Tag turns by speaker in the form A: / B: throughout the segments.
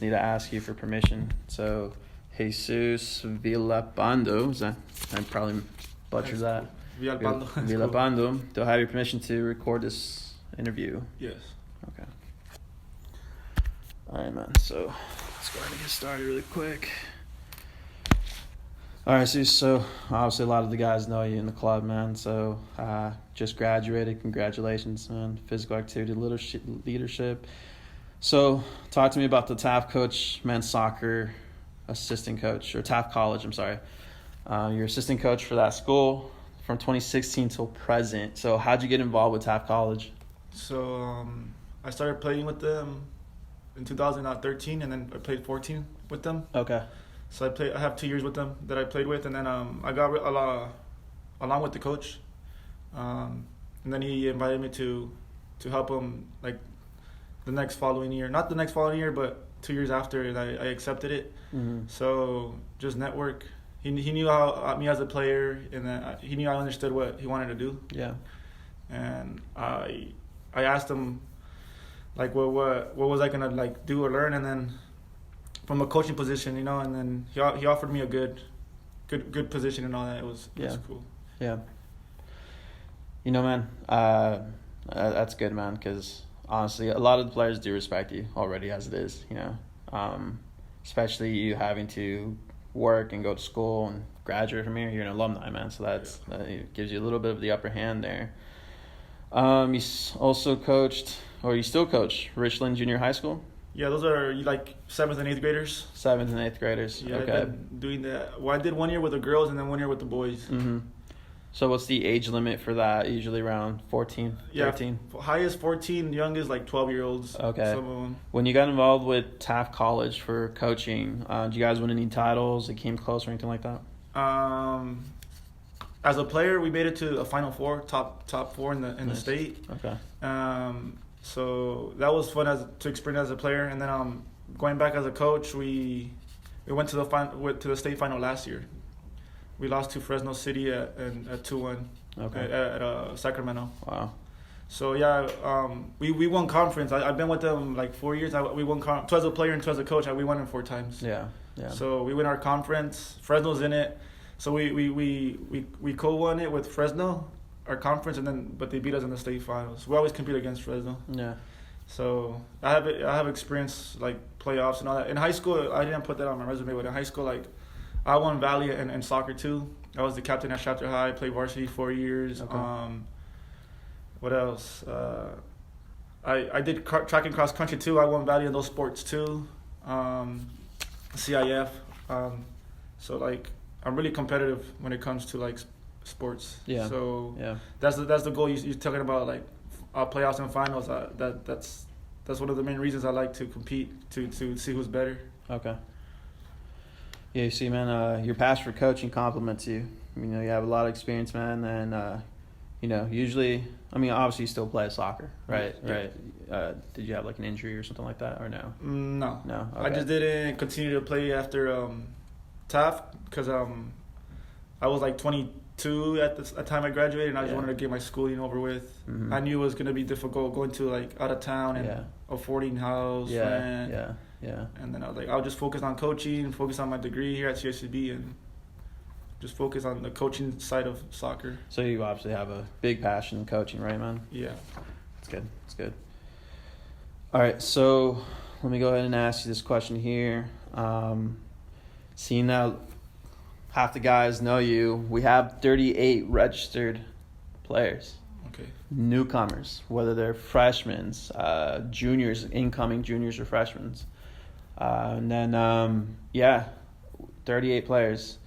A: Need to ask you for permission. So, Jesus Villapando, I probably butchered that.
B: Villalpando.
A: Villapando, do I have your permission to record this interview?
B: Yes.
A: Okay. All right, man. So, let's go ahead and get started really quick. All right, so obviously a lot of the guys know you in the club, man. So, just graduated. Congratulations, man. Physical activity, leadership. So, talk to me about the Taft coach, men's soccer assistant coach, or Taft College, I'm sorry. You're assistant coach for that school from 2016 till present. So, how'd you get involved with Taft College?
B: So I started playing with them in 2013, and then I played 14 with them.
A: Okay.
B: So I have 2 years with them that I played with, and then I got along with the coach, and then he invited me to help him like the next following year. Not the next following year, but 2 years after, and I accepted it.
A: Mm-hmm.
B: So just network. He knew how me as a player, and then he knew I understood what he wanted to do.
A: Yeah.
B: And I asked him like what was I gonna like do or learn, and then from a coaching position, and then he offered me a good position and all that. It was cool.
A: Yeah. Man, that's good, man, because honestly, a lot of the players do respect you already as it is, especially you having to work and go to school and graduate from here. You're an alumni, man, so that gives you a little bit of the upper hand there. You also coached, or you still coach, Richland Junior High School?
B: Yeah, those are like 7th and 8th graders.
A: 7th and 8th graders.
B: Yeah,
A: okay.
B: I've been doing that. Well, I did 1 year with the girls and then 1 year with the boys.
A: Mm-hmm. So what's the age limit for that? Usually around 14, 13?
B: Yeah, highest 14, youngest like 12-year-olds.
A: Okay.
B: Some of them.
A: When you got involved with Taft College for coaching, did you guys win any titles? It came close or anything like that?
B: As a player, we made it to a Final Four, top four in the state.
A: Okay.
B: So that was fun to experience as a player, and then going back as a coach, we went to the state final last year. We lost to Fresno City at 2-1.
A: Okay.
B: At Sacramento.
A: Wow.
B: So yeah, we won conference. I've been with them like 4 years. We won two as a player and two as a coach. We won it 4 times.
A: Yeah.
B: So we win our conference. Fresno's in it. So we co-won it with Fresno, our conference, but they beat us in the state finals. We always compete against Fresno.
A: Yeah.
B: So I have experience like playoffs and all that. In high school, I didn't put that on my resume, but in high school, like I won Valley and soccer too. I was the captain at Chapter High. Played varsity 4 years.
A: Okay.
B: What else? I did track and cross country too. I won Valley in those sports too. CIF. So like I'm really competitive when it comes to like sports.
A: Yeah.
B: So
A: yeah.
B: That's the goal. You're talking about like playoffs and finals. That's one of the main reasons I like to compete to see who's better.
A: Okay. Yeah, you see, man, your passion for coaching compliments you. You have a lot of experience, man, and usually, obviously you still play soccer, right?
B: Yeah.
A: Right. Did you have like an injury or something like that, or no?
B: No.
A: No. Okay.
B: I just didn't continue to play after Taft because I was like 22 at the time I graduated, and I just wanted to get my schooling over with.
A: Mm-hmm.
B: I knew it was gonna be difficult going to like out of town and affording house, rent.
A: Yeah.
B: And then I was like, I'll just focus on coaching, focus on my degree here at CSCB, and just focus on the coaching side of soccer.
A: So you obviously have a big passion in coaching, right, man?
B: Yeah.
A: That's good. All right, so let me go ahead and ask you this question here. Seeing that half the guys know you, we have 38 registered players.
B: Okay.
A: Newcomers, whether they're freshmen, juniors, incoming juniors or freshmen. And then, 38 players.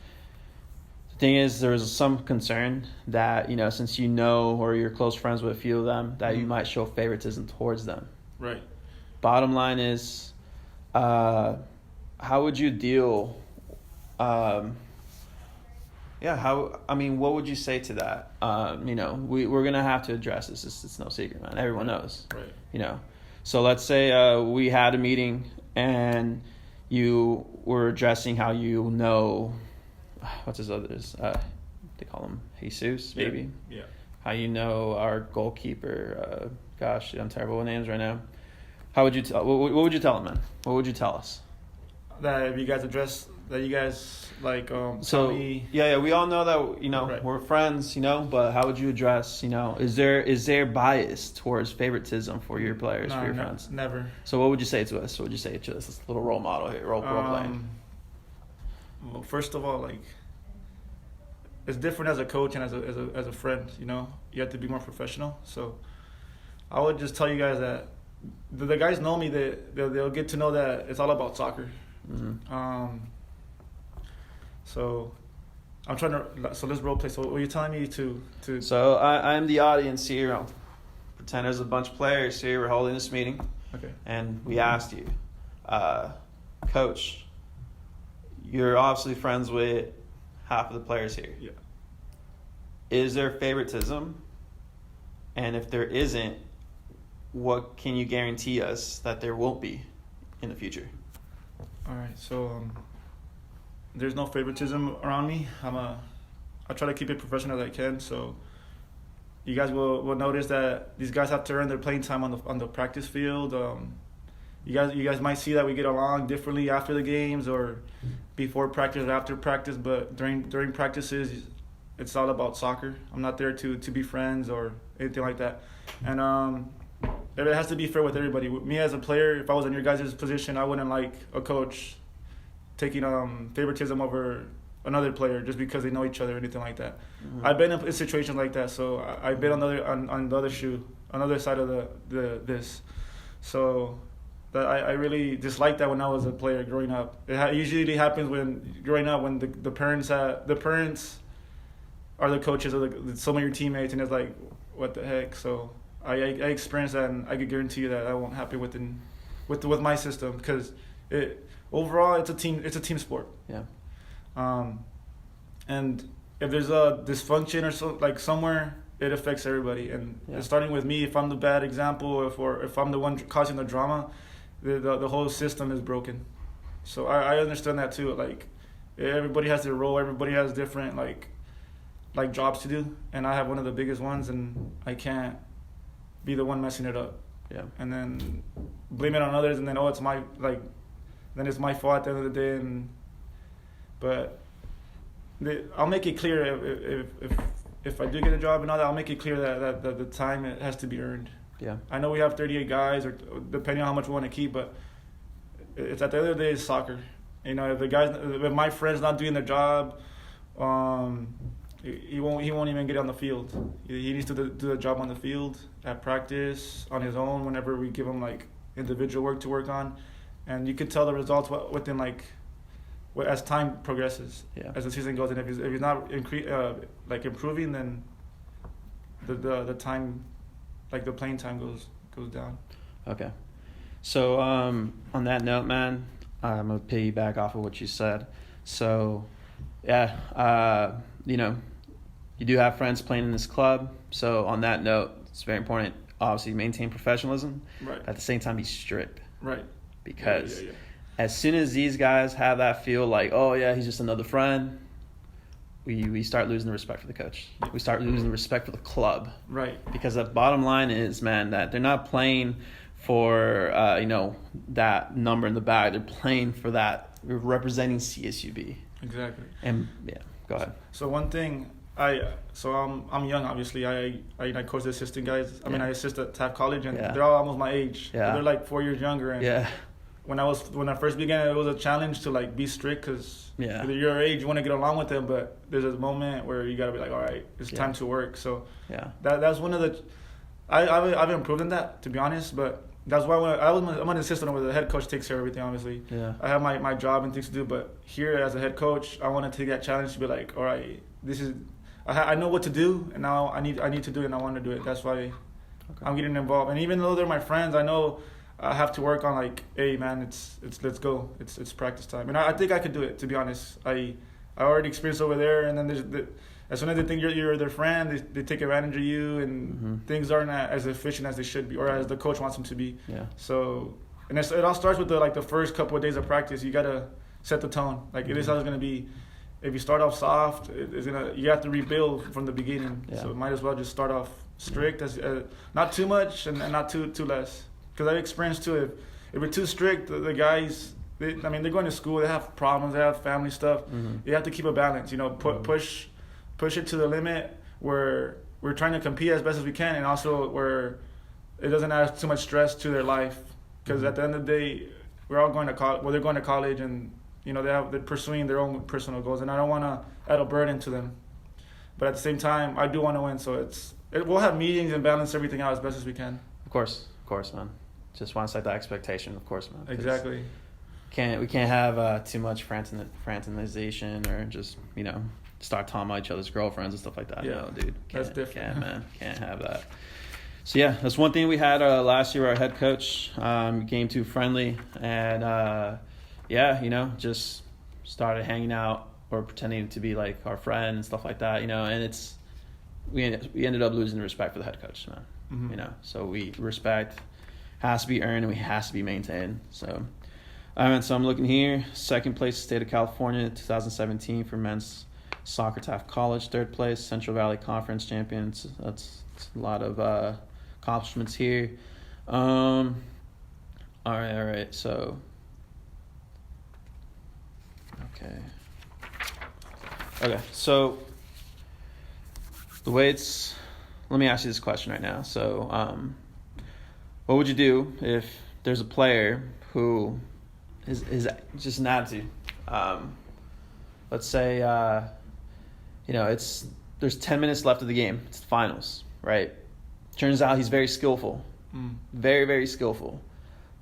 A: The thing is, there was some concern that, since or you're close friends with a few of them, that you might show favoritism towards them.
B: Right.
A: Bottom line is, how would you deal, what would you say to that? We're going to have to address this. It's no secret, man. Everyone knows.
B: Right.
A: So let's say we had a meeting and you were addressing how what's his others? They call him Jesus, maybe.
B: Yeah.
A: How our goalkeeper, I'm terrible with names right now. How would you tell? What would you tell them, man? What would you tell us?
B: That if you guys address that, you guys like
A: So
B: tell me.
A: yeah, we all know that
B: Right.
A: we're friends, but how would you address is there bias towards favoritism for your players, for your friends?
B: Never.
A: So what would you say to us? What would you say to this little role model here, role playing?
B: Well, first of all, like, it's different as a coach and as a friend. You have to be more professional. So I would just tell you guys that the guys know me. They'll get to know that it's all about soccer.
A: Mm-hmm.
B: So I'm trying to. So let's role play. So what are you telling me to?
A: So I'm the audience here. I'll pretend there's a bunch of players here. We're holding this meeting,
B: Okay.
A: and we asked you, Coach. You're obviously friends with half of the players here.
B: Yeah.
A: Is there favoritism? And if there isn't, what can you guarantee us that there won't be in the future?
B: All right. So there's no favoritism around me. I try to keep it professional as I can. So you guys will notice that these guys have to earn their playing time on the practice field. You guys might see that we get along differently after the games or before practice or after practice, but during practices, it's all about soccer. I'm not there to be friends or anything like that. And it has to be fair with everybody. Me as a player, if I was in your guys' position, I wouldn't like a coach taking favoritism over another player just because they know each other or anything like that.
A: Mm-hmm.
B: I've been in situations like that, so I've been on the other shoe, on the other side of this. So that I really disliked that when I was a player growing up. It usually happens when the parents are the coaches of some of your teammates, and it's like, what the heck? So I experienced that, and I could guarantee you that won't happen with my system, because overall it's a team sport.
A: Yeah.
B: And if there's a dysfunction or so, like somewhere, it affects everybody. And starting with me, if I'm the bad example, if I'm the one causing the drama, the whole system is broken. So I understand that too. Like, everybody has their role. Everybody has different like jobs to do, and I have one of the biggest ones, and I can't be the one messing it up.
A: Yeah.
B: And then blame it on others, and then then it's my fault at the end of the day. But I'll make it clear if I do get a job and all that, I'll make it clear that the time it has to be earned.
A: Yeah.
B: I know we have 38 guys, or depending on how much we want to keep, but it's at the end of the day, it's soccer. If my friend's not doing their job, he won't even get on the field. He needs to do the job on the field, at practice, on his own, whenever we give him like individual work to work on, and you can tell the results within as time progresses, as the season goes. And if he's not improving, then the time, like the playing time goes down.
A: Okay. So on that note, man, I'm gonna piggyback off of what you said. So you do have friends playing in this club. So on that note, it's very important, obviously, maintain professionalism.
B: Right.
A: At the same time, be strict.
B: Right.
A: Because as soon as these guys have that feel like, oh yeah, he's just another friend, we start losing the respect for the coach. We start losing the respect for the club.
B: Right.
A: Because the bottom line is, man, that they're not playing for that number in the bag. They're playing for that, representing CSUB.
B: Exactly.
A: And go ahead.
B: So one thing, I'm young, obviously. I coach the assistant guys. I mean, I assist at Taft College, and they're all almost my age.
A: Yeah.
B: They're like 4 years younger. And when I first began, it was a challenge to like be strict, because with your age, you want to get along with them, but there's a moment where you gotta be like, all right, it's time to work. So that's one of the. I've improved in that, to be honest, but that's why I'm an assistant where the head coach takes care of everything. Obviously, I have my job and things to do, but here as a head coach, I want to take that challenge to be like, all right, this is. I know what to do, and now I need to do it, and I want to do it. That's why I'm getting involved. And even though they're my friends, I know I have to work on like, hey man, it's let's go. It's practice time, and I think I could do it. To be honest, I already experienced over there, and then as soon as they think you're their friend, they take advantage of you, and things aren't as efficient as they should be, or as the coach wants them to be. Yeah. So, and it all starts with the first couple of days of practice. You gotta set the tone. Like it is how it's gonna be. If you start off soft, you have to rebuild from the beginning. So might as well just start off strict, as not too much and not too less. because I experienced too. If we're too strict, the guys, they're going to school, they have problems, they have family stuff. You have to keep a balance. Push it to the limit where we're trying to compete as best as we can, and also where it doesn't add too much stress to their life. Because at the end of the day, we're all going to college. Well, they're going to college, and they're pursuing their own personal goals, and I don't want to add a burden to them. But at the same time, I do want to win, so we'll have meetings and balance everything out as best as we can.
A: Of course, man. Just want to set the expectation, of course, man.
B: Exactly.
A: We can't have too much fraternization or just start talking about each other's girlfriends and stuff like that.
B: Yeah,
A: no, dude,
B: that's different.
A: Can't have that. So yeah, that's one thing we had last year. Our head coach became too friendly, and just started hanging out or pretending to be like our friend and stuff like that. And we ended up losing the respect for the head coach, man.
B: Mm-hmm.
A: So respect has to be earned and we has to be maintained. So, so I'm looking here. Second place, state of California, 2017 for men's soccer, Taft College. Third place, Central Valley Conference champions. That's a lot of accomplishments here. All right. So, okay. So let me ask you this question right now. So, what would you do if there's a player who is just an attitude? Let's say, there's 10 minutes left of the game. It's the finals, right? Turns out he's very skillful, very, very skillful.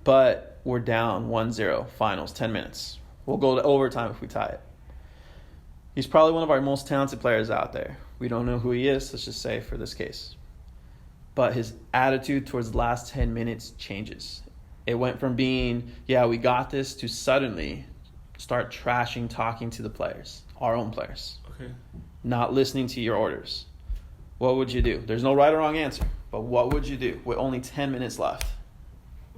A: But we're down 1-0, finals, 10 minutes. We'll go to overtime if we tie it. He's probably one of our most talented players out there. We don't know who he is, let's just say for this case. But his attitude towards the last 10 minutes changes. It went from being, we got this, to suddenly start talking to the players, our own players.
B: Okay.
A: Not listening to your orders. What would you do? There's no right or wrong answer, but what would you do with only 10 minutes left?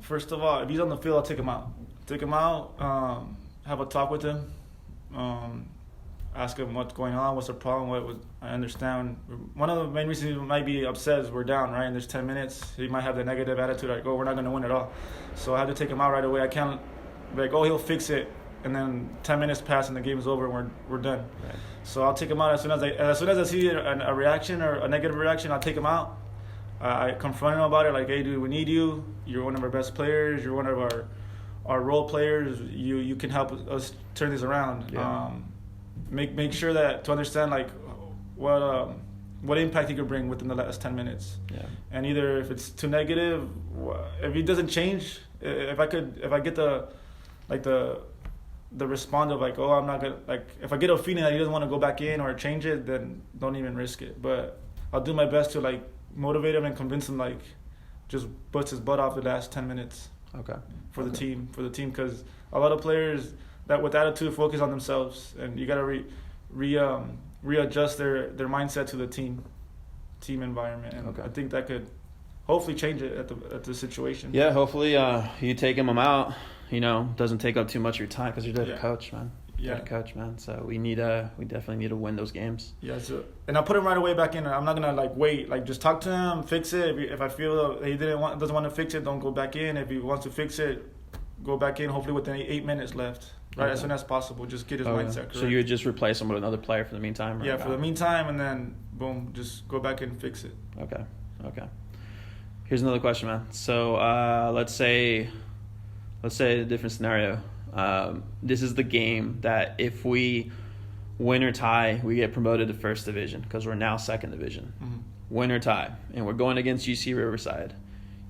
B: First of all, if he's on the field, I'll take him out. Have a talk with him. Ask him what's going on, what's the problem, I understand. One of the main reasons he might be upset is we're down, right? And there's 10 minutes. He might have the negative attitude, like, we're not going to win at all. So I have to take him out right away. I can't be like, he'll fix it, and then 10 minutes pass and the game's over and we're done. Right. So I'll take him out as soon as I see a reaction or a negative reaction. I'll take him out. I confront him about it, like, hey, dude, we need you. You're one of our best players. You're one of our role players. You can help us turn this around. Yeah. Make sure to understand like what impact he could bring within the last 10 minutes. Yeah. And either if it's too negative, if he doesn't change, if I get the response of like, I'm not gonna, like, if I get a feeling that he doesn't want to go back in or change it, then don't even risk it. But I'll do my best to like motivate him and convince him, like, just bust his butt off the last 10 minutes.
A: Okay.
B: For the team, because a lot of players that with attitude focus on themselves, and you got to readjust their mindset to the team environment, and okay. I think that could hopefully change it at the situation.
A: Yeah, hopefully you take him out, doesn't take up too much of your time because you're the coach, man. Yeah, coach, man. So we definitely need to win those games.
B: Yeah, and I'll put him right away back in. I'm not gonna like wait, like just talk to him, fix it. If I feel he doesn't want to fix it, don't go back in. If he wants to fix it, go back in. Hopefully within 8 minutes left. Right, as soon as possible. Just get his mindset correct.
A: So you would just replace him with another player for the meantime?
B: Yeah, for the meantime, and then, boom, just go back and fix it.
A: Okay. Here's another question, man. So let's say a different scenario. This is the game that if we win or tie, we get promoted to first division because we're now second division. Mm-hmm. Win or tie, and we're going against UC Riverside.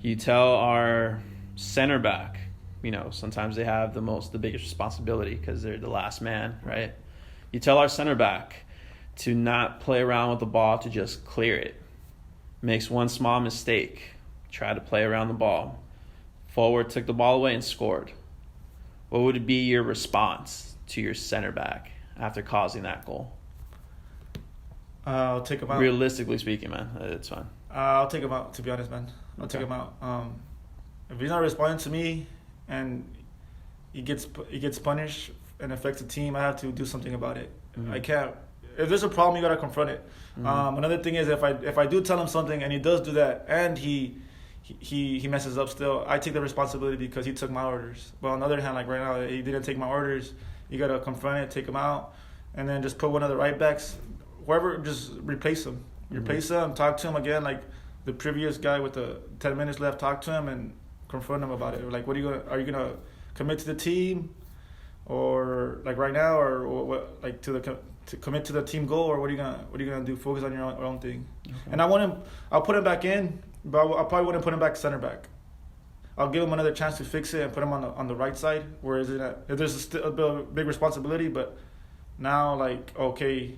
A: You tell our center back, sometimes they have the biggest responsibility because they're the last man, right? You tell our center back to not play around with the ball, to just clear it. Makes one small mistake, try to play around the ball. Forward took the ball away and scored. What would be your response to your center back after causing that goal?
B: I'll take him out.
A: Realistically speaking, man, it's fine.
B: I'll take him out, to be honest, man. I'll take him out. If he's not responding to me and he gets punished and affects the team, I have to do something about it. Mm-hmm. I can't. If there's a problem, you gotta confront it. Mm-hmm. Another thing is if I do tell him something and he does do that and he he messes up still, I take the responsibility because he took my orders. But on the other hand, like right now, he didn't take my orders. You got to confront it, take him out, and then just put one of the right backs, whoever, just replace him. Replace him, talk to him again like the previous guy with the 10 minutes left, talk to him and confront him about it. Like, are you going to commit to the team or like right now, or what, like to commit to the team goal, or what are you gonna do? Focus on your own thing. Okay. And I'll put him back in, but I probably wouldn't put him back center back. I'll give him another chance to fix it and put him on the right side. Whereas there's a big responsibility, but now like, okay,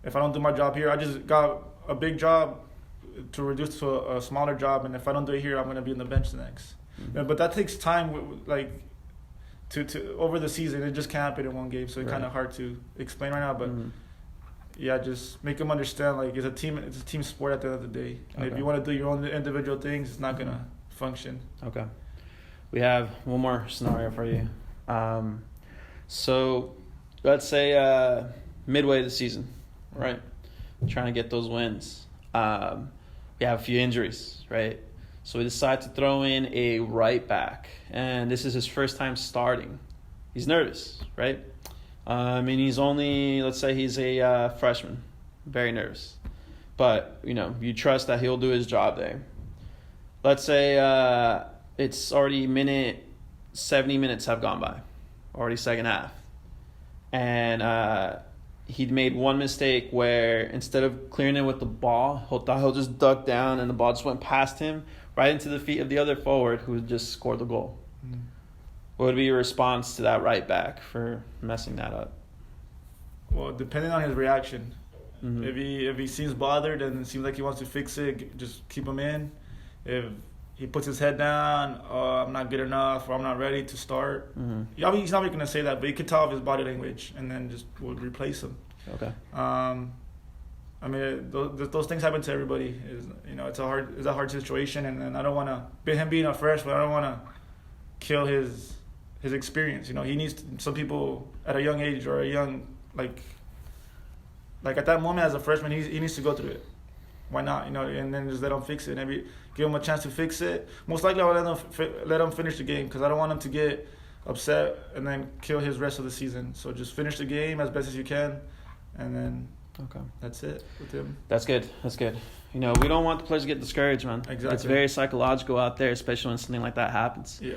B: if I don't do my job here, I just got a big job to reduce to a smaller job, and if I don't do it here, I'm gonna be on the bench next. Mm-hmm. But that takes time, like to over the season. It just can't happen in one game, so it's kind of hard to explain right now. But yeah, just make them understand like it's a team sport at the end of the day. And if you want to do your own individual things, it's not gonna function.
A: Okay. We have one more scenario for you. So let's say midway of the season, right? Trying to get those wins. We have a few injuries, right? So we decide to throw in a right back, and this is his first time starting. He's nervous, right? He's only, let's say he's a freshman, very nervous. But, you trust that he'll do his job there. Let's say it's already 70 minutes have gone by, already second half. And he'd made one mistake where instead of clearing it with the ball, he'll just duck down and the ball just went past him right into the feet of the other forward who just scored the goal. Mm-hmm. What would be your response to that right back for messing that up?
B: Well, depending on his reaction. Mm-hmm. If he seems bothered and it seems like he wants to fix it, just keep him in. If he puts his head down, I'm not good enough, or I'm not ready to start. Mm-hmm. He's not going to say that, but you can tell his body language, and then just would replace him. Okay. Those things happen to everybody. It's a hard situation, and I don't want to. Him being a freshman, I don't want to kill his experience. He needs some people at a young age or a young like at that moment as a freshman, he needs to go through it. Why not? And then just let him fix it. And maybe give him a chance to fix it. Most likely, I'll let him finish the game because I don't want him to get upset and then kill his rest of the season. So just finish the game as best as you can, and then that's it with him.
A: That's good. We don't want the players to get discouraged, man.
B: Exactly.
A: It's very psychological out there, especially when something like that happens.
B: Yeah.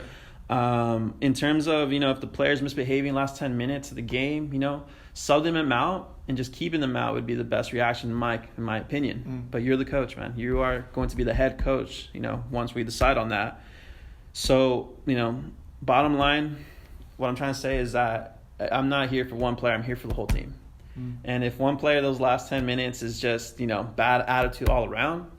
A: In terms of, if the player's misbehaving last 10 minutes of the game, subbing them out and just keeping them out would be the best reaction in my opinion. But you're the coach, man. You are going to be the head coach, once we decide on that. So, bottom line, what I'm trying to say is that I'm not here for one player. I'm here for the whole team. And if one player those last 10 minutes is just, bad attitude all around,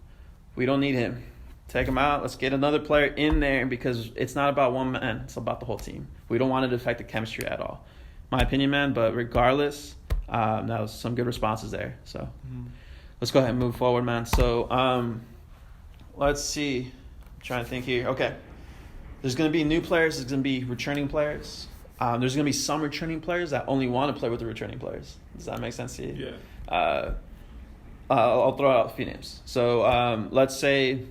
A: we don't need him. Take him out. Let's get another player in there because it's not about one man. It's about the whole team. We don't want it to affect the chemistry at all. My opinion, man. But regardless, that was some good responses there. So let's go ahead and move forward, man. So let's see. I'm trying to think here. Okay. There's going to be new players. There's going to be returning players. There's going to be some returning players that only want to play with the returning players. Does that make sense to you?
B: Yeah.
A: I'll throw out a few names. So let's say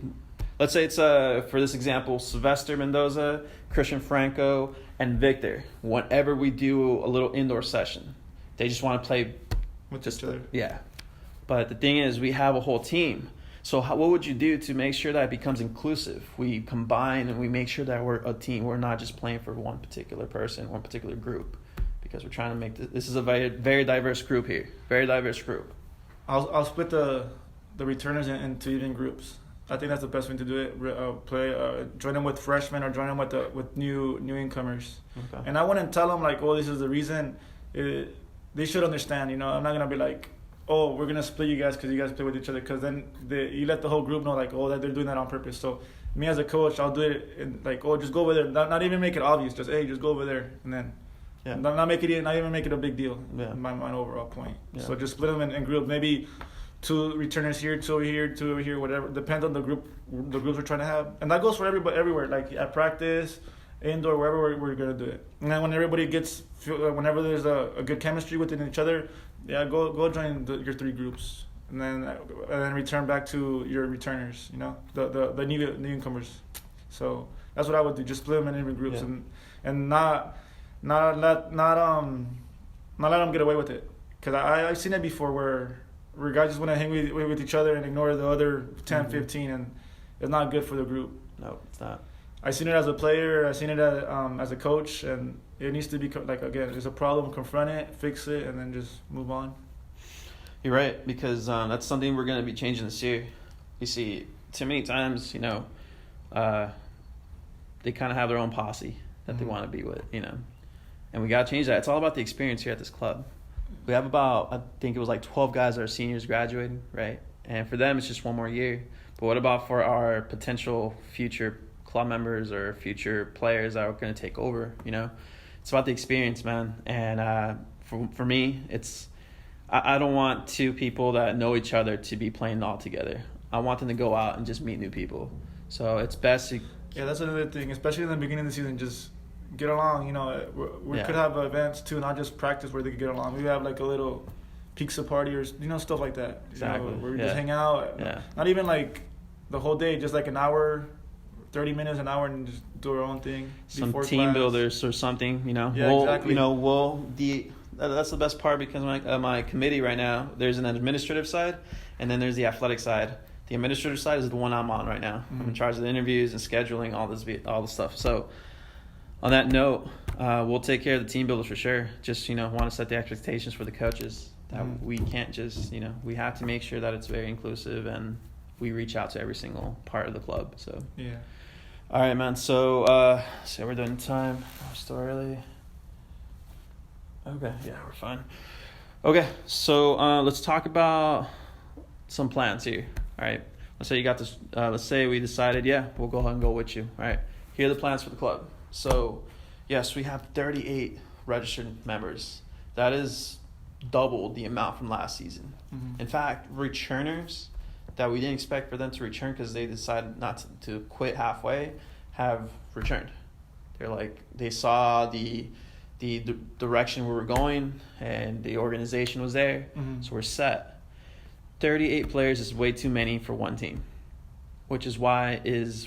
A: it's, for this example, Sylvester Mendoza, Christian Franco, and Victor. Whenever we do a little indoor session, they just want to play
B: with each other.
A: Yeah. But the thing is, we have a whole team. So what would you do to make sure that it becomes inclusive? We combine and we make sure that we're a team. We're not just playing for one particular person, one particular group. Because we're trying to make this is a very, very diverse group here. Very diverse group.
B: I'll split the returners into even groups. I think that's the best way to do it. Join them with freshmen or join them with new incomers. Okay. And I wouldn't tell them like, oh, this is the reason. They should understand. I'm not gonna be like, oh, we're gonna split you guys because you guys play with each other. Because then you let the whole group know like, oh, that they're doing that on purpose. So me as a coach, I'll do it and like, oh, just go over there. Not even make it obvious. Just hey, just go over there and then. Yeah. Not even make it a big deal. Yeah. In my overall point. Yeah. So just split them in groups. Maybe 2 returners here, 2 over here, 2 over here, whatever. Depends on the groups we're trying to have, and that goes for everybody everywhere. Like at practice, indoor, wherever we're gonna do it. And then when everybody whenever there's a good chemistry within each other, yeah, go join your 3 groups. and then return back to your returners. You know, the newcomers. So that's what I would do. Just split them in groups and not let them get away with it. Because I've seen it before where guys just want to hang with each other and ignore the other 10, 15, and it's not good for the group.
A: No, it's not.
B: I've seen it as a player. I've seen it as a coach, and it needs to be like, again, there's a problem, confront it, fix it, and then just move on.
A: You're right, because that's something we're going to be changing this year. You see, too many times, you know, they kind of have their own posse that they want to be with, you know, and we got to change that. It's all about the experience here at this club. We have about, I think it was like 12 guys that are seniors graduating, right? And for them, it's just one more year. But what about for our potential future club members or future players that are going to take over, you know? It's about the experience, man. And for me, I don't want two people that know each other to be playing all together. I want them to go out and just meet new people. So it's best to...
B: Yeah, that's another thing, especially in the beginning of the season, just get along. You know, we could have events too, not just practice where they could get along. We have like a little pizza party or, you know, stuff like that.
A: Exactly.
B: You know, where we just hang out.
A: Yeah.
B: Not even like the whole day, just like an hour, 30 minutes, an hour, and just do our own thing.
A: Some team builders or something, you know.
B: Yeah, exactly.
A: You know, that's the best part, because my committee right now, there's an administrative side and then there's the athletic side. The administrative side is the one I'm on right now. Mm-hmm. I'm in charge of the interviews and scheduling, all the stuff. So on that note, we'll take care of the team builders for sure. Just, you know, want to set the expectations for the coaches that we can't just, you know, we have to make sure that it's very inclusive and we reach out to every single part of the club. So
B: yeah.
A: All right, man. So we're doing time. We're still early. Okay, yeah, we're fine. Okay, so let's talk about some plans here. All right, let's say you got this. Let's say we decided, yeah, we'll go ahead and go with you. All right, here are the plans for the club. So, yes, we have 38 registered members. That is double the amount from last season. Mm-hmm. In fact, returners that we didn't expect for them to return because they decided not to quit halfway have returned. They're like, they saw the direction we were going and the organization was there, so we're set. 38 players is way too many for one team, which is why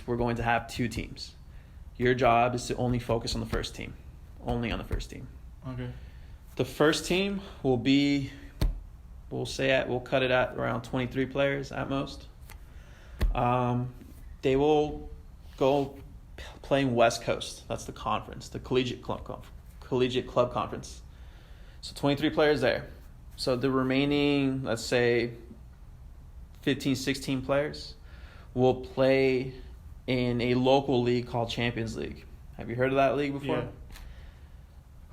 A: we're going to have two teams. Your job is to only focus on the first team, only on the first team.
B: Okay.
A: The first team will be, we'll cut it at around 23 players at most. They will go playing West Coast. That's the conference, the Collegiate Club Conference. So 23 players there. So the remaining, let's say, 15, 16 players will play in a local league called Champions League. Have you heard of that league before?
B: Yeah.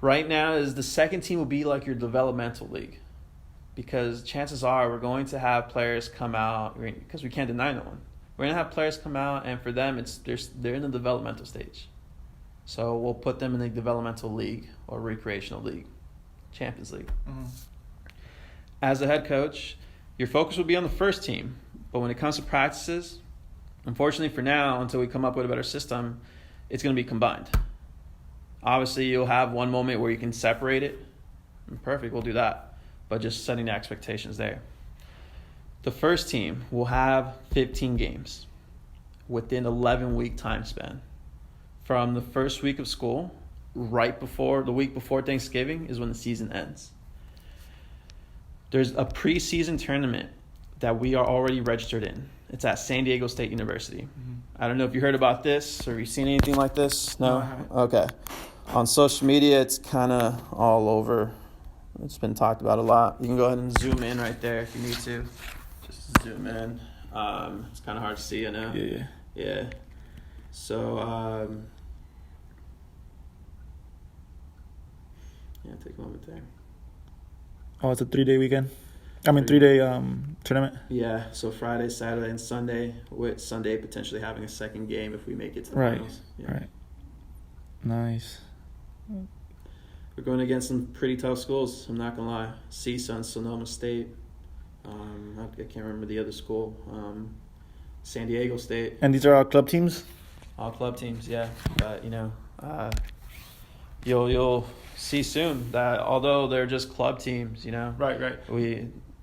A: Right now, is the second team will be like your developmental league, because chances are we're going to have players come out, because we can't deny no one. We're going to have players come out, and for them, they're in the developmental stage. So we'll put them in the developmental league or recreational league, Champions League. Mm-hmm. As a head coach, your focus will be on the first team, but when it comes to practices, unfortunately for now, until we come up with a better system, it's going to be combined. Obviously, you'll have one moment where you can separate it. Perfect, we'll do that. But just setting the expectations there. The first team will have 15 games within 11-week time span. From the first week of school, the week before Thanksgiving is when the season ends. There's a preseason tournament that we are already registered in. It's at San Diego State University. Mm-hmm. I don't know if you heard about this or you've seen anything like this. No, I haven't. Okay. On social media, it's kind of all over. It's been talked about a lot. You can go ahead and zoom in right there if you need to. Just zoom in. It's kind of hard to see, I know. Yeah. So, take a moment there.
B: Oh, it's a 3-day weekend? 3-day tournament?
A: Yeah, so Friday, Saturday, and Sunday, with Sunday potentially having a second game if we make it to the finals. Yeah. Right. Nice. We're going against some pretty tough schools, I'm not going to lie. CISA and Sonoma State. I can't remember the other school. San Diego State.
B: And these are all club teams?
A: All club teams, yeah. But, you'll see soon that although they're just club teams,
B: Right.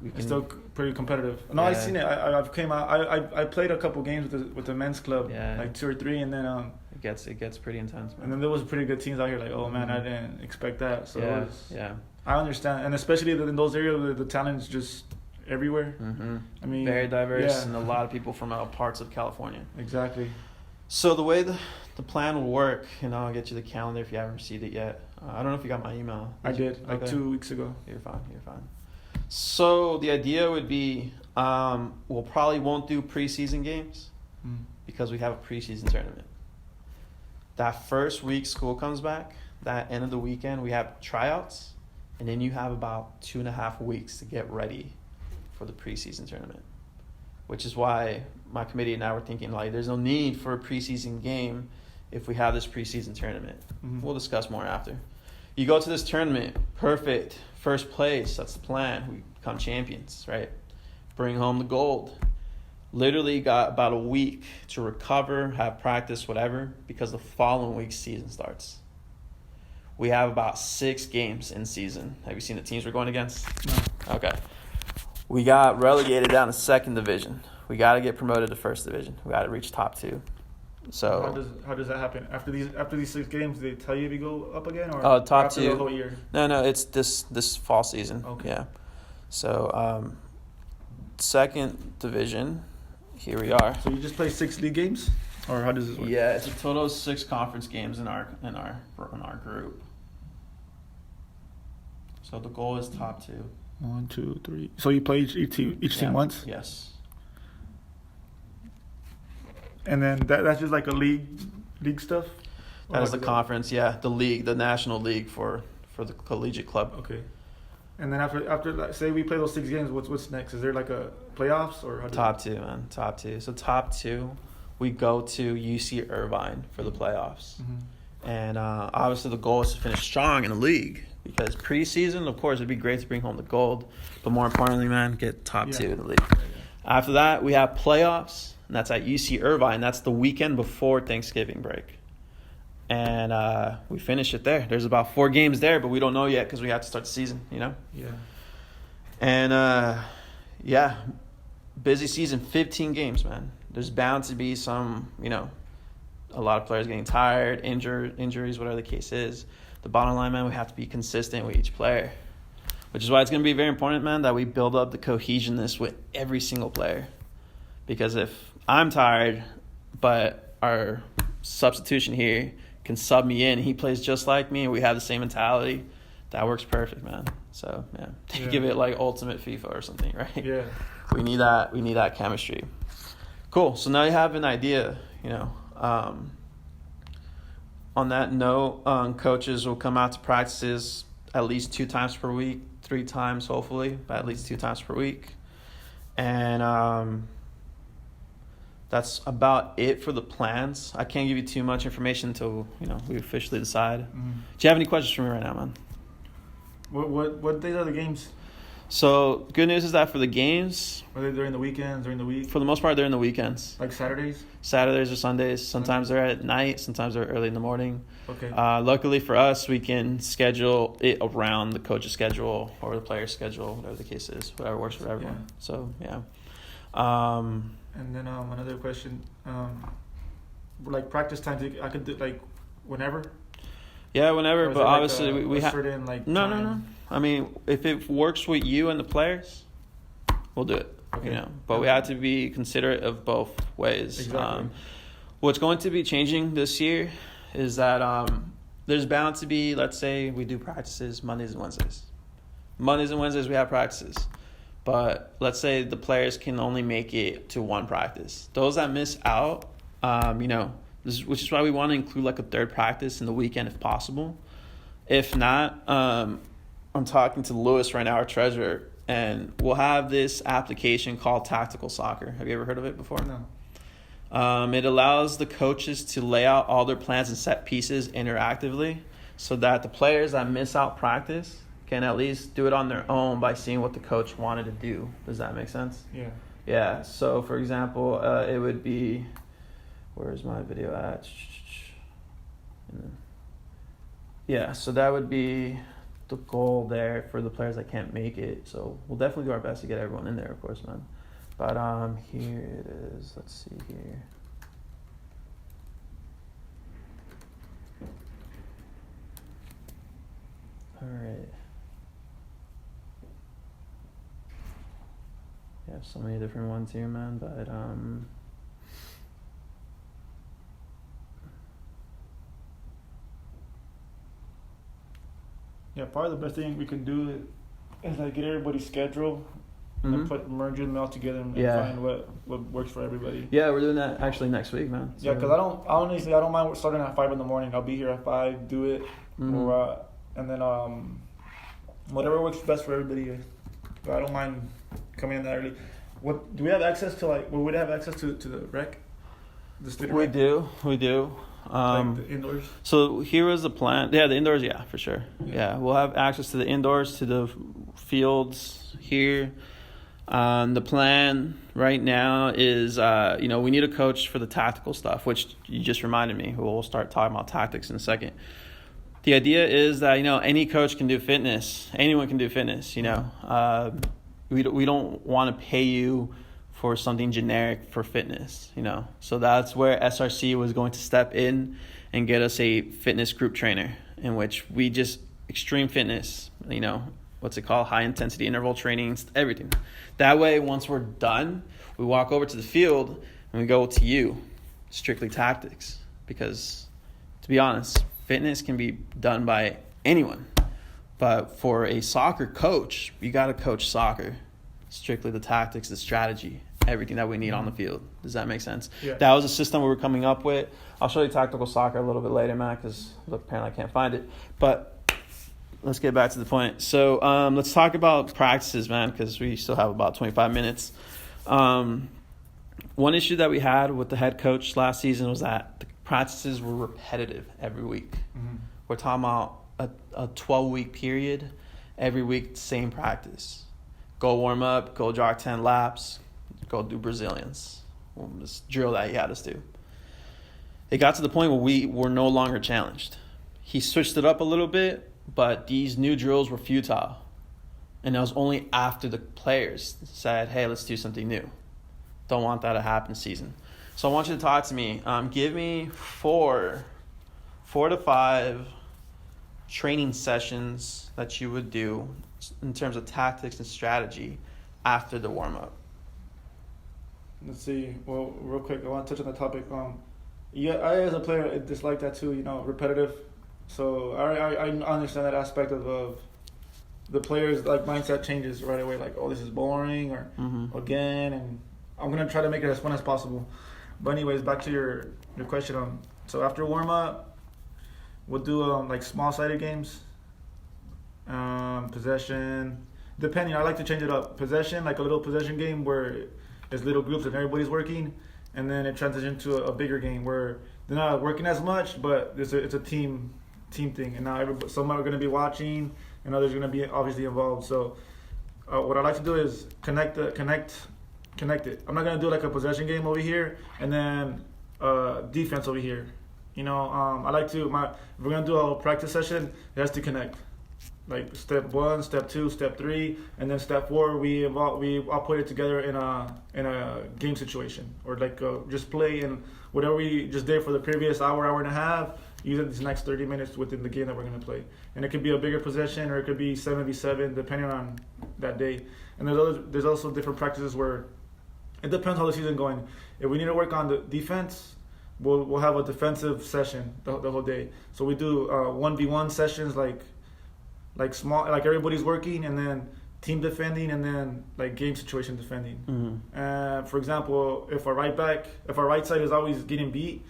B: It's still pretty competitive. No, I've seen it. I've came out. I played a couple games with the men's club, like 2 or 3, and then
A: it gets pretty intense, man.
B: And then there was pretty good teams out here. Like, oh man, I didn't expect that. So
A: yeah.
B: I understand, and especially in those areas, the talent is just everywhere.
A: Mm-hmm.
B: I mean,
A: very diverse, and a lot of people from all parts of California.
B: Exactly.
A: So the way the plan will work, I'll get you the calendar if you haven't received it yet. I don't know if you got my email.
B: I did, like 2 weeks ago.
A: You're fine. So the idea would be, we'll probably won't do preseason games because we have a preseason tournament. That first week school comes back, that end of the weekend, we have tryouts, and then you have about 2.5 weeks to get ready for the preseason tournament, which is why my committee and I were thinking, like, there's no need for a preseason game if we have this preseason tournament. Mm-hmm. We'll discuss more after. You go to this tournament, perfect, first place, that's the plan. We become champions, right? Bring home the gold. Literally got about a week to recover, have practice, whatever, because the following week's season starts. We have about 6 games in season. Have you seen the teams we're going against? No. Okay. We got relegated down to 2nd division. We got to get promoted to 1st division. We got to reach top 2. So
B: how does that happen? After these 6 games, do they tell you if you go up again, or
A: top
B: after
A: 2
B: the whole year?
A: No, it's this fall season.
B: Okay.
A: Yeah. So 2nd division, here we are.
B: So you just play 6 league games, or how does this work?
A: Yeah, it's a total of 6 conference games in our group. So the goal is top 2.
B: 1, 2, 3. So you play each team once?
A: Yes.
B: And then that's just like a league stuff?
A: That is the conference, yeah. The league, the national league for the collegiate club.
B: Okay. And then after like, say we play those 6 games, what's next? Is there like a playoffs or how
A: top 2, man. Top 2. So top 2, we go to UC Irvine for the playoffs. Mm-hmm. And obviously the goal is to finish strong in the league. Because preseason, of course, it'd be great to bring home the gold. But more importantly, man, get top 2 in the league. After that, we have playoffs. And that's at UC Irvine. That's the weekend before Thanksgiving break. And we finish it there. There's about 4 games there, but we don't know yet because we have to start the season, Yeah. And, busy season, 15 games, man. There's bound to be some, a lot of players getting tired, injuries, whatever the case is. The bottom line, man, we have to be consistent with each player, which is why it's going to be very important, man, that we build up the cohesionness with every single player. Because if I'm tired, but our substitution here can sub me in, he plays just like me, and we have the same mentality, that works perfect, man. So, give it like Ultimate FIFA or something, right?
B: Yeah.
A: We need that chemistry. Cool. So now you have an idea, On that note, coaches will come out to practices at least 2 times per week, 3 times hopefully, but at least 2 times per week. And that's about it for the plans. I can't give you too much information until, we officially decide. Mm-hmm. Do you have any questions for me right now, man?
B: What days are the games?
A: So, good news is that for the games...
B: Are they during the weekends, during the week?
A: For the most part, they're in the weekends.
B: Like Saturdays?
A: Saturdays or Sundays. Sometimes they're at night. Sometimes they're early in the morning.
B: Okay.
A: Luckily for us, we can schedule it around the coach's schedule or the player's schedule, whatever the case is. Whatever works for everyone. Yeah. So, yeah.
B: And then another question. Like practice times, I could do like whenever?
A: Yeah, whenever, but obviously
B: like
A: we have
B: certain like
A: no. I mean, if it works with you and the players, we'll do it.
B: Okay.
A: But we have to be considerate of both ways.
B: Exactly.
A: What's going to be changing this year is that there's bound to be, let's say, we do practices Mondays and Wednesdays. Mondays and Wednesdays we have practices, but let's say the players can only make it to 1 practice. Those that miss out, which is why we want to include like a 3rd practice in the weekend if possible. If not, I'm talking to Lewis right now, our treasurer, and we'll have this application called Tactical Soccer. Have you ever heard of it before?
B: No.
A: It allows the coaches to lay out all their plans and set pieces interactively so that the players that miss out practice can at least do it on their own by seeing what the coach wanted to do. Does that make sense?
B: Yeah.
A: Yeah. So, for example, it would be... Where's my video at? Yeah, so that would be the goal there for the players that can't make it. So we'll definitely do our best to get everyone in there, of course, man. But here it is. Let's see here. All right. Yeah, so many different ones here, man. But
B: Yeah, probably the best thing we can do is like get everybody's schedule and then merge them all together and find what works for everybody.
A: Yeah, we're doing that actually next week, man.
B: So. Yeah, because I don't mind starting at 5 a.m. I'll be here at 5, do it, and then whatever works best for everybody. But I don't mind coming in that early. What do we have access to? Like, would we have access to the rec? The student
A: we
B: rec?
A: We do.
B: Like the indoors.
A: So here was the plan. Yeah, the indoors. Yeah, for sure. Yeah, we'll have access to the indoors, to the fields here. The plan right now is, we need a coach for the tactical stuff, which you just reminded me. We'll start talking about tactics in a second. The idea is that, any coach can do fitness. Anyone can do fitness, We don't want to pay you for something generic for fitness, So that's where SRC was going to step in and get us a fitness group trainer, in which we just extreme fitness, what's it called? High intensity interval training, everything. That way, once we're done, we walk over to the field and we go to you, strictly tactics. Because, to be honest, fitness can be done by anyone. But for a soccer coach, you got to coach soccer. Strictly the tactics, the strategy, everything that we need on the field. Does that make sense?
B: Yeah.
A: That was a system we were coming up with. I'll show you tactical soccer a little bit later, Matt, because apparently I can't find it. But let's get back to the point. So let's talk about practices, man, because we still have about 25 minutes. One issue that we had with the head coach last season was that the practices were repetitive every week. Mm-hmm. We're talking about a 12-week period, every week, same practice. Go warm up, go jog 10 laps, go do Brazilians. This drill that he had us do. It got to the point where we were no longer challenged. He switched it up a little bit, but these new drills were futile. And it was only after the players said, hey, let's do something new. Don't want that to happen this season. So I want you to talk to me. Give me four to five training sessions that you would do in terms of tactics and strategy after the warm-up.
B: Let's see. Well, real quick, I want to touch on the topic. I as a player dislike that too. repetitive. So I understand that aspect of the players' like mindset changes right away. Like, oh, this is boring, or again, and I'm gonna try to make it as fun as possible. But anyways, back to your question. So after warm-up, we'll do like small-sided games. Possession, depending. I like to change it up. Possession, like a little possession game where there's little groups and everybody's working, and then it transitions to a bigger game where they're not working as much, but it's a team thing. And now some are going to be watching, and others are going to be obviously involved. So what I like to do is connect it. I'm not going to do like a possession game over here and then defense over here. I like to if we're going to do a practice session, it has to connect. Like step 1, step 2, step 3, and then step 4, we all put it together in a game situation, or like just play and whatever we just did for the previous hour and a half, use it these next 30 minutes within the game that we're gonna play. And it could be a bigger possession, or it could be 7v7, depending on that day. And there's also different practices where it depends how the season going. If we need to work on the defense, we'll have a defensive session the whole day. So we do 1v1 sessions, like small, like everybody's working, and then team defending, and then like game situation defending. Mm-hmm. For example, if our right side is always getting beat,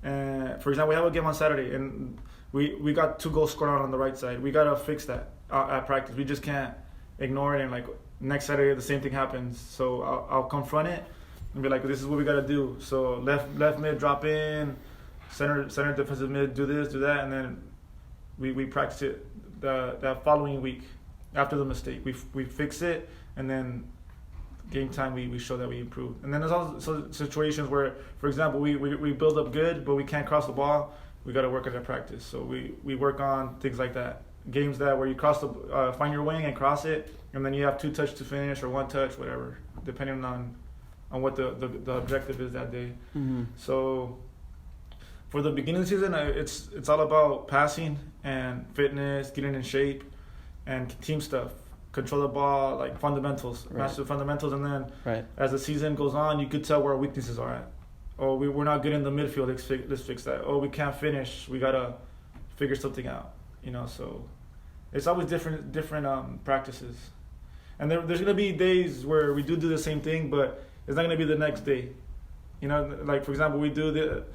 B: for example, we have a game on Saturday, and we got 2 goals scored on the right side. We gotta fix that at practice. We just can't ignore it, and like next Saturday the same thing happens. So I'll confront it and be like, this is what we gotta do. So left mid drop in, center defensive mid do this, do that, and then we practice it that following week after the mistake. We fix it, and then game time we show that we improve. And then there's also situations where, for example, we build up good, but we can't cross the ball. We got to work at that practice. So we work on things like that. games that where you find your wing and cross it, and then you have 2 touch to finish or 1 touch, whatever, depending on what the objective is that day.
A: Mm-hmm.
B: So for the beginning of the season, it's all about passing and fitness, getting in shape, and team stuff. Control the ball, like fundamentals, master the fundamentals, and then as the season goes on, you could tell where our weaknesses are at. Oh, we're not good in the midfield. Let's fix that. Oh, we can't finish. We gotta figure something out. So it's always different practices, and there's gonna be days where we do the same thing, but it's not gonna be the next day. Like for example, we do the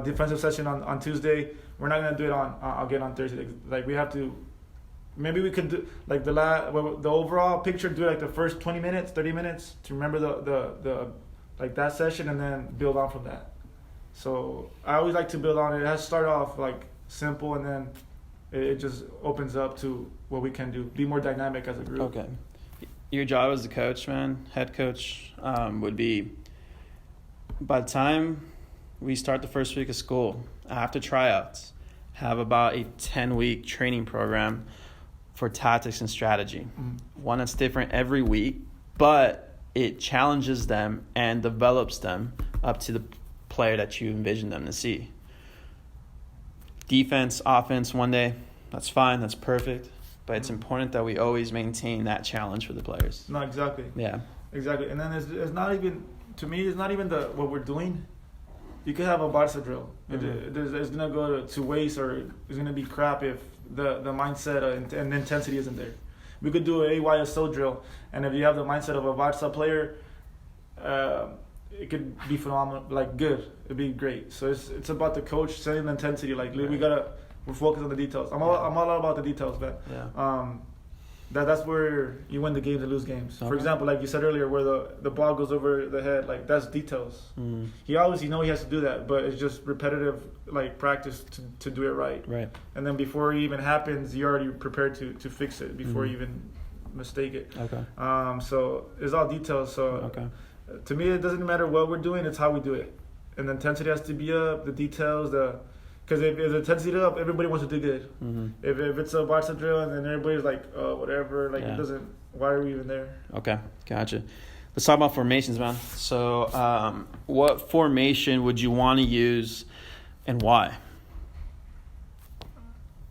B: defensive session on Tuesday. We're not gonna do it on Thursday. Like we have to. Maybe we could do like the overall picture. Do like the first 20 minutes, 30 minutes to remember the like that session, and then build on from that. So I always like to build on it. It has to start off like simple, and then it just opens up to what we can do. Be more dynamic as a group.
A: Okay. Your job as a coach, man, head coach, would be by the time we start the first week of school, after tryouts, have about a 10-week training program for tactics and strategy.
B: Mm-hmm.
A: One that's different every week, but it challenges them and develops them up to the player that you envision them to see. Defense, offense, one day, that's fine, that's perfect, but it's important that we always maintain that challenge for the players.
B: No, exactly.
A: Yeah.
B: Exactly. And then it's not even, to me, it's not even what we're doing. You could have a Barca drill.
A: Mm-hmm.
B: It's going to go to waste, or it's going to be crap if the mindset and intensity isn't there. We could do a AYSO drill, and if you have the mindset of a Barca player, it could be phenomenal, like good. It'd be great. So it's about the coach setting the intensity. Like we're focused on the details. I'm all about the details, man.
A: Yeah.
B: That's where you win the games and lose games.
A: Okay.
B: For example, like you said earlier, where the ball goes over the head, like that's details.
A: Mm.
B: He obviously he has to do that, but it's just repetitive, like practice to do it right.
A: Right.
B: And then before it even happens, you're already prepared to fix it before you even mistake it.
A: Okay.
B: So it's all details. So
A: Okay.
B: To me, it doesn't matter what we're doing; it's how we do it. And the intensity has to be up, the details, because if the intensity is up, everybody wants to do good.
A: Mm-hmm.
B: If it's a Barca drill and then everybody's like, oh, whatever, like it doesn't. Why are we even there?
A: Okay, gotcha. Let's talk about formations, man. So, what formation would you want to use, and why?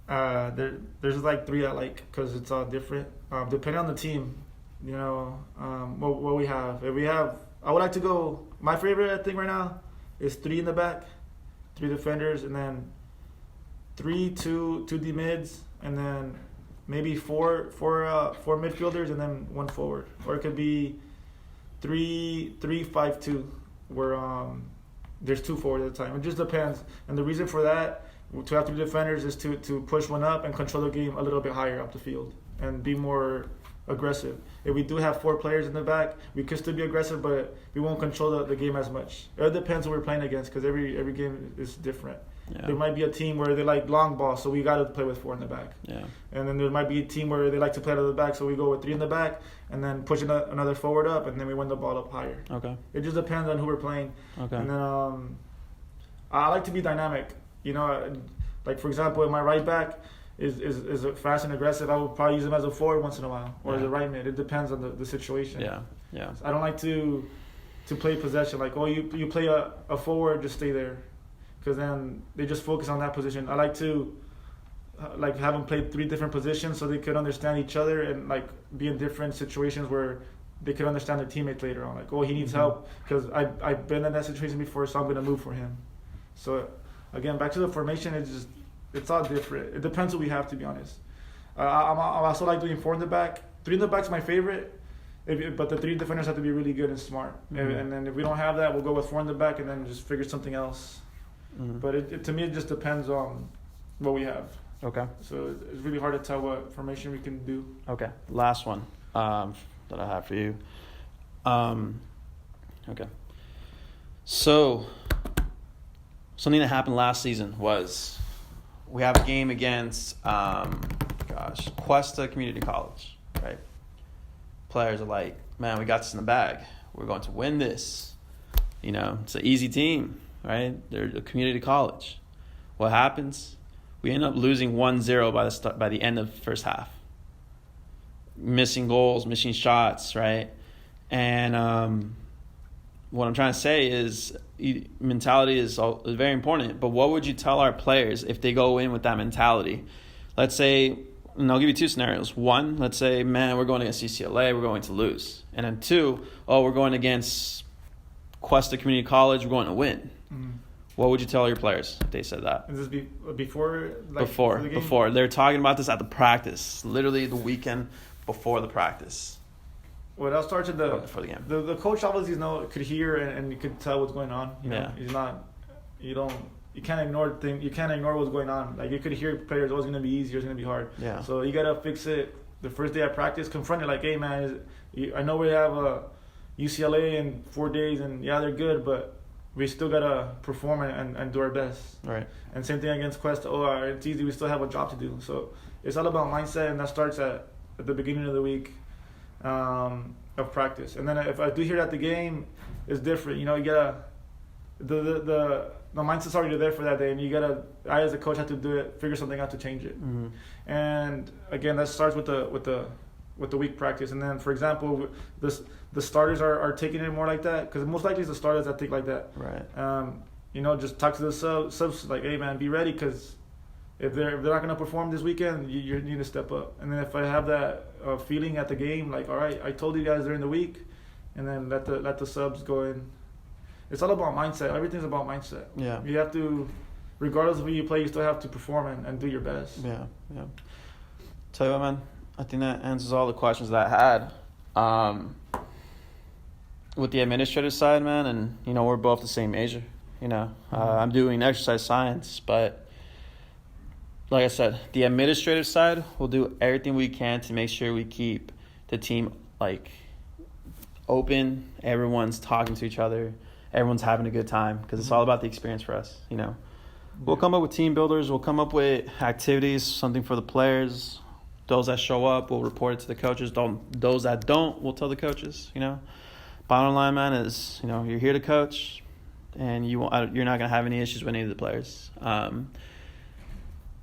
B: There's like 3 I like because it's all different. Depending on the team, what we have. If we have, I would like to go. My favorite thing right now is 3 in the back, 3 defenders, and then 2 D mids, and then maybe four midfielders, and then 1 forward. Or it could be 3-5-2, where there's 2 forward at a time. It just depends. And the reason for that, to have 3 defenders, is to push one up and control the game a little bit higher up the field and be more aggressive. If we do have 4 players in the back, we could still be aggressive, but we won't control the game as much. It depends who we're playing against, because every game is different.
A: Yeah.
B: There might be a team where they like long ball, so we got to play with 4 in the back.
A: Yeah.
B: And then there might be a team where they like to play out of the back, so we go with 3 in the back, and then push another forward up, and then we win the ball up higher.
A: Okay.
B: It just depends on who we're playing.
A: Okay.
B: And then I like to be dynamic. Like for example, in my right back is fast and aggressive. I would probably use him as a forward once in a while, or as a right mid. It depends on the situation.
A: Yeah. Yeah.
B: I don't like to play possession. Like, you play a forward, just stay there, because then they just focus on that position. I like to have them play 3 different positions so they could understand each other and like be in different situations where they could understand their teammates later on. Like, he needs help because I've been in that situation before, so I'm gonna move for him. So again, back to the formation, it's all different. It depends what we have, to be honest. I also like doing 4 in the back. 3 in the back's my favorite, but the 3 defenders have to be really good and smart. Mm-hmm. And then if we don't have that, we'll go with 4 in the back and then just figure something else. Mm-hmm. But to me, it just depends on what we have.
A: Okay.
B: So it's really hard to tell what formation we can do.
A: Okay. Last one that I have for you. Okay. So something that happened last season was we have a game against Cuesta Community College, right? Players are like, man, we got this in the bag. We're going to win this. It's an easy team, right? They're a community college. What happens? We ended up losing 1-0 by the end of the first half. Missing goals, missing shots, right? And what I'm trying to say is mentality is very important. But what would you tell our players if they go in with that mentality? Let's say, and I'll give you two scenarios. One, let's say, man, we're going against UCLA, we're going to lose. And then two, we're going against Cuesta Community College, we're going to win. Mm-hmm. What would you tell your players if they said that?
B: Is this before?
A: Before. They're talking about this at the practice, literally the weekend before the practice.
B: Well, that starts at
A: before the game.
B: The coach obviously could hear and you could tell what's going on. He's not. You can't ignore things. You can't ignore what's going on. Like you could hear players, it's going to be easy, it's going to be hard.
A: Yeah.
B: So you gotta fix it the first day of practice. Confront it like, hey man, I know we have UCLA in 4 days, and yeah, they're good, but we still gotta perform and do our best.
A: Right.
B: And same thing against Cuesta. It's easy. We still have a job to do. So it's all about mindset, and that starts at the beginning of the week of practice. And then if I do hear that the game is different, you gotta the mindset's already there for that day, and I as a coach have to do it, figure something out to change it. Mm-hmm. And again, that starts with the week practice. And then, for example, the starters are taking it more like that, because most likely it's the starters that think like that.
A: Right.
B: Just talk to the subs like, hey man, be ready, because if they're not gonna perform this weekend, you need to step up. And then if I have that feeling at the game, like, all right, I told you guys during the week, and then let the subs go in. It's all about mindset. Everything's about mindset.
A: Yeah.
B: You have to, regardless of who you play, you still have to perform and do your best.
A: Yeah. Tell you what, man, I think that answers all the questions that I had. With the administrative side, man, and, we're both the same major. I'm doing exercise science, but like I said, the administrative side, we'll do everything we can to make sure we keep the team, open. Everyone's talking to each other. Everyone's having a good time, because it's all about the experience for us, We'll come up with team builders. We'll come up with activities, something for the players. Those that show up, we'll report it to the coaches. Those that don't, we'll tell the coaches, Bottom line, man, is, you're here to coach, and you're not going to have any issues with any of the players.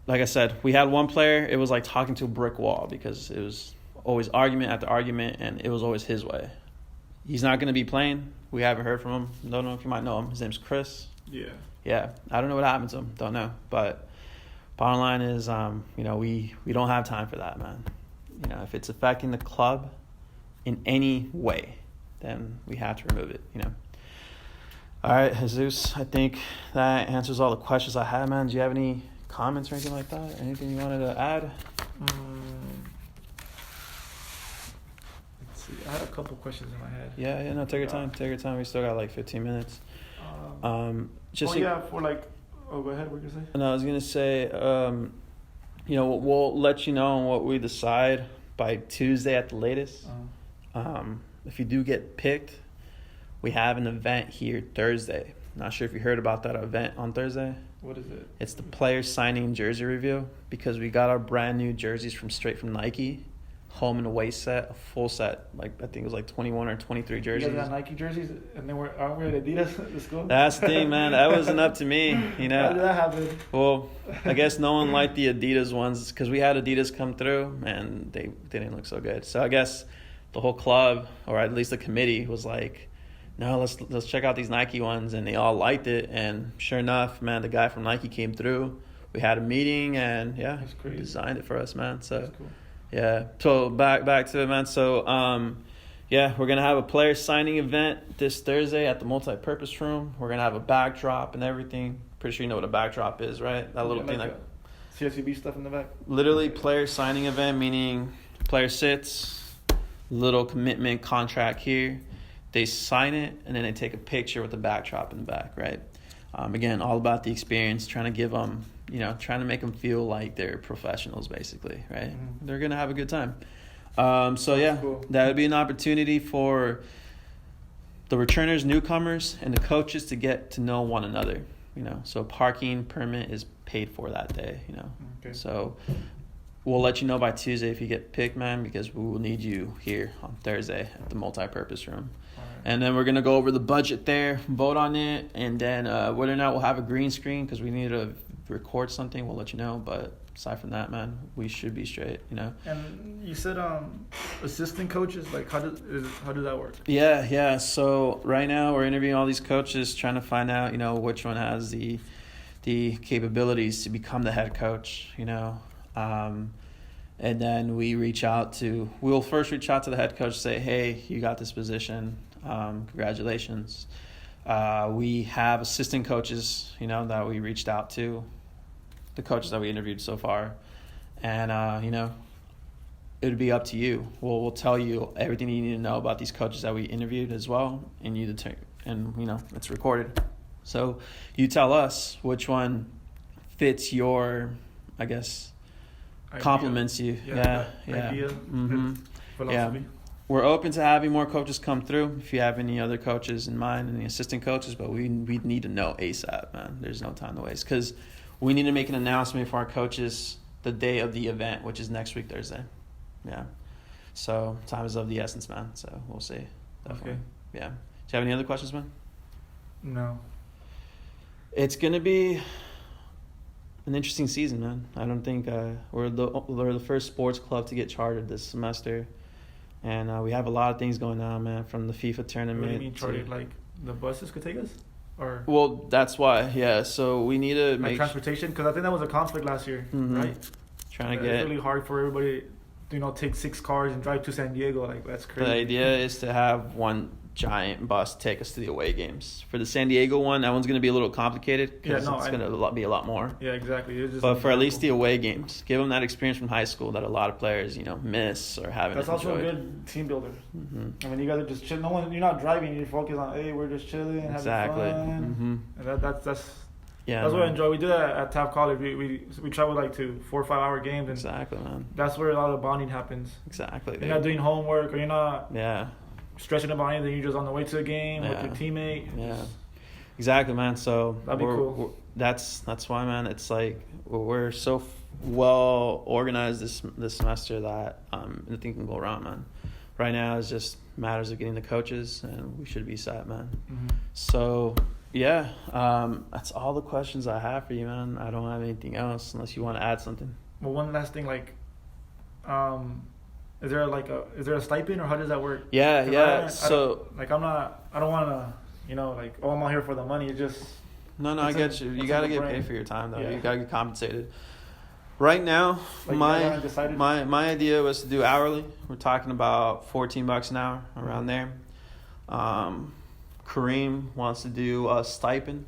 A: Like I said, we had one player, it was like talking to a brick wall, because it was always argument after argument, and it was always his way. He's not going to be playing. We haven't heard from him. Don't know if you might know him. His name's Chris. Yeah. I don't know what happened to him. Don't know. But bottom line is, we don't have time for that, man. If it's affecting the club in any way, then we have to remove it, All right, Jesus, I think that answers all the questions I had, man. Do you have any comments or anything like that? Anything you wanted to add?
B: Let's see. I had a couple questions in my head.
A: Yeah, no, take your time. Take your time. We still got 15 minutes.
B: Go ahead, what were you going to say?
A: No, I was going to say, we'll let you know what we decide by Tuesday at the latest. If you do get picked, we have an event here Thursday. Not sure if you heard about that event on Thursday.
B: What is it?
A: It's the player signing jersey review, because we got our brand new jerseys straight from Nike, home and away set, a full set. I think it was 21 or 23 jerseys.
B: You guys got Nike jerseys, and then aren't we at Adidas at the school?
A: That's the thing, man. That wasn't up to me,
B: How did that happen?
A: Well, I guess no one liked the Adidas ones, because we had Adidas come through, and they didn't look so good. So I guess the whole club, or at least the committee, was like, no, let's check out these Nike ones, and they all liked it. And sure enough, man, the guy from Nike came through. We had a meeting, and he designed it for us, man. So
B: that's cool.
A: Yeah. So back to it, man. So we're gonna have a player signing event this Thursday at the multi-purpose room. We're gonna have a backdrop and everything. Pretty sure you know what a backdrop is, right? That little thing
B: CSUB stuff in the back.
A: Literally, player signing event, meaning player sits, little commitment contract here. They sign it, and then they take a picture with the backdrop in the back, right? Again, all about the experience, trying to give them, trying to make them feel like they're professionals, basically, right? Mm-hmm. They're going to have a good time. Cool. That would be an opportunity for the returners, newcomers, and the coaches to get to know one another, So parking permit is paid for that day,
B: Okay.
A: So we'll let you know by Tuesday if you get picked, man, because we will need you here on Thursday at the multi-purpose room. And then we're going to go over the budget there, vote on it, and then whether or not we'll have a green screen, because we need a record something, we'll let you know. But aside from that, man, we should be straight, you know.
B: And you said assistant coaches, like how does that work?
A: Yeah. So right now we're interviewing all these coaches, trying to find out, you know, which one has the capabilities to become the head coach, you know. And then we'll first reach out to the head coach, say, hey, you got this position. Congratulations. We have assistant coaches, you know, that we reached out to, the coaches that we interviewed so far. And, you know, it would be up to you. We'll tell you everything you need to know about these coaches that we interviewed as well. And you know, it's recorded. So you tell us which one fits your, I guess, compliments you. Yeah.
B: Idea,
A: Mm-hmm.
B: philosophy.
A: Yeah. We're open to having more coaches come through if you have any other coaches in mind, any assistant coaches, but we need to know ASAP, man. There's no time to waste because we need to make an announcement for our coaches the day of the event, which is next week, Thursday. Yeah. So time is of the essence, man. So we'll see. Definitely.
B: Okay.
A: Yeah. Do you have any other questions, man?
B: No.
A: It's going to be an interesting season, man. I don't think we're the first sports club to get chartered this semester. And we have a lot of things going on, man, from the FIFA tournament.
B: What do you mean chartered? Like the buses could take us? Or
A: well, that's why, yeah. So we need to make
B: transportation, because I think that was a conflict last year, right?
A: Trying to
B: It's really hard for everybody, you know, take 6 cars and drive to San Diego. Like that's crazy.
A: The idea is to have one giant bus take us to the away games. For the San Diego one, that one's going to be a little complicated because it's going to be a lot more.
B: Yeah, exactly.
A: But for at least the away games, give them that experience from high school that a lot of players, you know, miss or haven't
B: That's
A: enjoyed.
B: also a good team builder.
A: Mm-hmm.
B: I mean, you guys are just chilling. You're not driving. You're focused on, hey, we're just chilling, having fun.
A: Mm-hmm.
B: And that's
A: Yeah,
B: that's what I enjoy. We do that at Taft College. We travel like to 4 or 5 hour games, and
A: exactly, man.
B: that's where a lot of bonding happens.
A: Exactly.
B: You're not doing homework, or you're not
A: Yeah.
B: stressing about anything. You're just on the way to the game with your teammate.
A: Yeah. Exactly, man. So
B: that'd be cool.
A: That's why, man. It's like we're so well organized this semester that nothing can go wrong, man. Right now, it's just matters of getting the coaches, and we should be set, man.
B: Mm-hmm.
A: So yeah, that's all the questions I have for you, man. I don't have anything else unless you want to add something.
B: Well, one last thing, like, is there a stipend, or how does that work?
A: Yeah.
B: I don't want to, you know, like, oh, I'm out here for the money. It's just
A: No, I get you. You gotta get paid for your time, though.
B: Yeah.
A: You gotta get compensated. Right now,
B: like
A: my idea was to do hourly. We're talking about $14 an hour, around there. Kareem wants to do a stipend.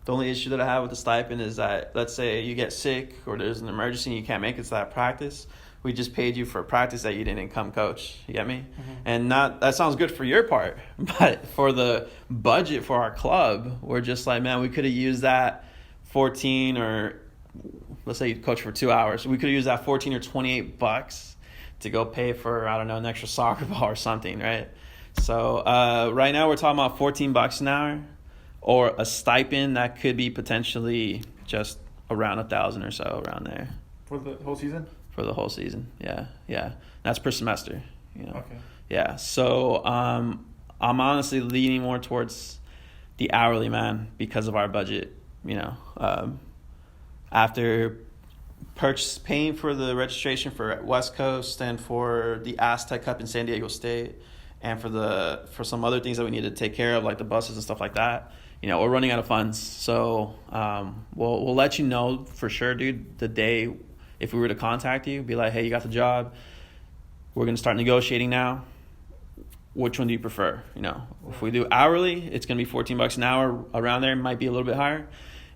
A: The only issue that I have with the stipend is that, let's say you get sick or there's an emergency and you can't make it to that practice. We just paid you for a practice that you didn't come coach. You get me?
B: Mm-hmm.
A: And that sounds good for your part, but for the budget for our club, we're just like, man, we could have used that 14 or let's say you coach for 2 hours. We could have used that 14 or $28 to go pay for, I don't know, an extra soccer ball or something, right? So right now we're talking about $14 an hour, or a stipend that could be potentially just around 1,000 or so, around there.
B: For the whole season?
A: For the whole season, yeah. That's per semester, you know.
B: Okay.
A: Yeah, so I'm honestly leaning more towards the hourly, man, because of our budget, you know. After paying for the registration for West Coast and for the Aztec Cup in San Diego State, and for some other things that we need to take care of, like the buses and stuff like that, you know, we're running out of funds. So we'll let you know for sure, dude, the day if we were to contact you, be like, hey, you got the job. We're going to start negotiating now. Which one do you prefer? You know, if we do hourly, it's going to be $14 an hour. Around there, it might be a little bit higher.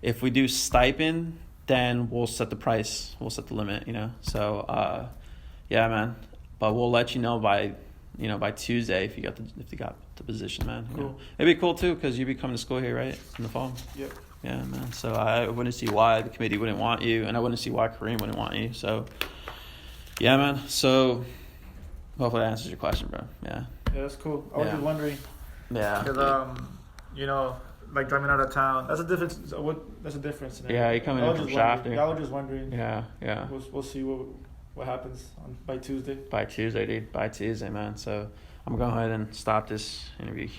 A: If we do stipend, then we'll set the price. We'll set the limit, you know. So, yeah, man. But we'll let you know by Tuesday if you got the position, man.
B: Cool.
A: You know? It'd be cool too because you'd be coming to school here, right, in the fall.
B: Yep.
A: Yeah, man. So I wouldn't see why the committee wouldn't want you, and I wouldn't see why Kareem wouldn't want you. So, yeah, man. So hopefully that answers your question, bro. Yeah.
B: Yeah, that's cool. I was just wondering.
A: Yeah.
B: Because you know, like driving out of town, that's a difference. That's a difference.
A: Yeah, you coming in from Shafter.
B: I was just wondering.
A: Yeah.
B: We'll see what happens by Tuesday.
A: By Tuesday, dude. By Tuesday, man. So I'm going to go ahead and stop this interview here.